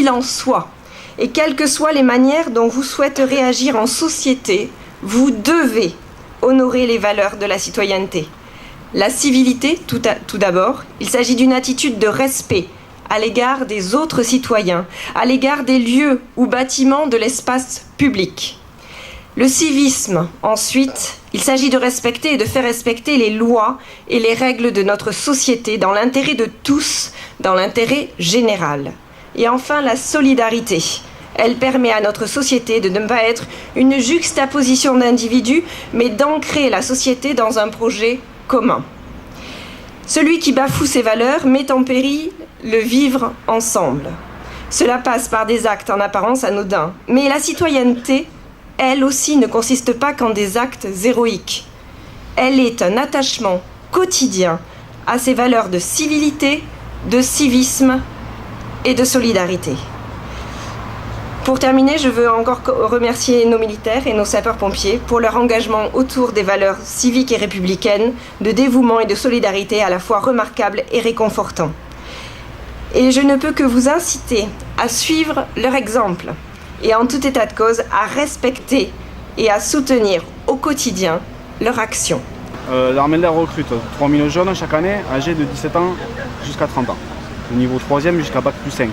qu'il en soit, et quelles que soient les manières dont vous souhaiterez agir en société, vous devez honorer les valeurs de la citoyenneté. La civilité, tout d'abord, il s'agit d'une attitude de respect à l'égard des autres citoyens, à l'égard des lieux ou bâtiments de l'espace public. Le civisme, ensuite, il s'agit de respecter et de faire respecter les lois et les règles de notre société dans l'intérêt de tous, dans l'intérêt général. Et enfin, la solidarité. Elle permet à notre société de ne pas être une juxtaposition d'individus, mais d'ancrer la société dans un projet commun. Celui qui bafoue ses valeurs met en péril le vivre ensemble. Cela passe par des actes en apparence anodins, mais la citoyenneté, elle aussi, ne consiste pas qu'en des actes héroïques. Elle est un attachement quotidien à ces valeurs de civilité, de civisme et de solidarité. Pour terminer, je veux encore remercier nos militaires et nos sapeurs-pompiers pour leur engagement autour des valeurs civiques et républicaines, de dévouement et de solidarité à la fois remarquable et réconfortant. Et je ne peux que vous inciter à suivre leur exemple et en tout état de cause à respecter et à soutenir au quotidien leur action. L'armée de l'air recrute 3000 jeunes chaque année, âgés de 17 ans jusqu'à 30 ans, au niveau 3e jusqu'à Bac plus 5.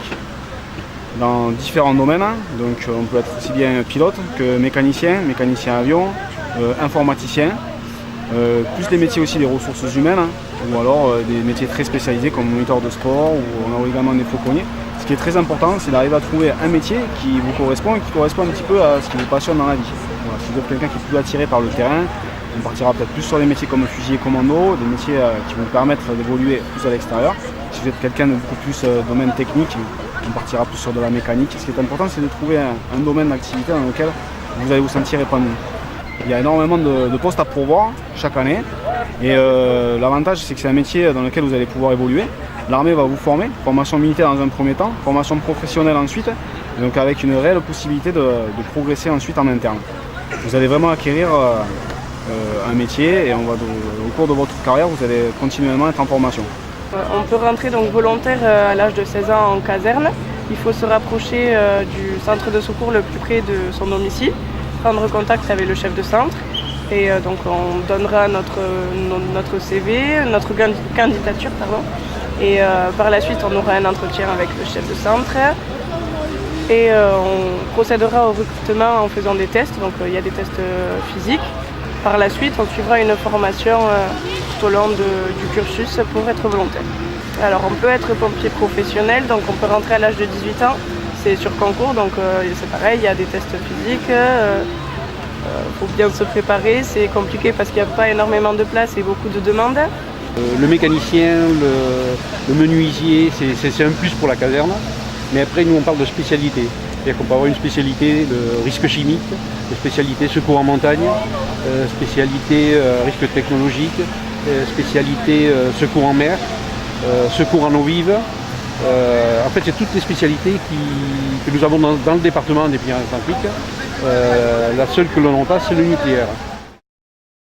Dans différents domaines, donc on peut être aussi bien pilote que mécanicien avion, informaticien, plus les métiers aussi des ressources humaines, ou alors des métiers très spécialisés comme moniteur de sport, ou on a également des fauconniers. Ce qui est très important, c'est d'arriver à trouver un métier qui vous correspond et qui correspond un petit peu à ce qui vous passionne dans la vie. Voilà, si vous êtes quelqu'un qui est plus attiré par le terrain, on partira peut-être plus sur des métiers comme fusil et commando, des métiers qui vont vous permettre d'évoluer plus à l'extérieur. Si vous êtes quelqu'un de beaucoup plus domaine technique, on partira plus sur de la mécanique. Ce qui est important, c'est de trouver un domaine d'activité dans lequel vous allez vous sentir épanoui. Il y a énormément de postes à pourvoir chaque année et l'avantage, c'est que c'est un métier dans lequel vous allez pouvoir évoluer. L'armée va vous former, formation militaire dans un premier temps, formation professionnelle ensuite, et donc avec une réelle possibilité de progresser ensuite en interne. Vous allez vraiment acquérir un métier et au cours de votre carrière, vous allez continuellement être en formation. On peut rentrer donc volontaire à l'âge de 16 ans en caserne. Il faut se rapprocher du centre de secours le plus près de son domicile, prendre contact avec le chef de centre et donc on donnera notre CV, notre candidature et par la suite on aura un entretien avec le chef de centre et on procédera au recrutement en faisant des tests, donc il y a des tests physiques. Par la suite, on suivra une formation tout au long du cursus pour être volontaire. Alors, on peut être pompier professionnel, donc on peut rentrer à l'âge de 18 ans. C'est sur concours, donc c'est pareil, il y a des tests physiques. Faut bien se préparer, c'est compliqué parce qu'il n'y a pas énormément de place et beaucoup de demandes. Le mécanicien, le menuisier, c'est un plus pour la caserne. Mais après, nous, on parle de spécialité. C'est-à-dire qu'on peut avoir une spécialité de risque chimique, une spécialité secours en montagne, spécialité risque technologique, spécialité secours en mer, secours en eau vive. En fait, c'est toutes les spécialités que nous avons dans le département des Pyrénées-Atlantiques. La seule que l'on n'a pas, c'est le nucléaire.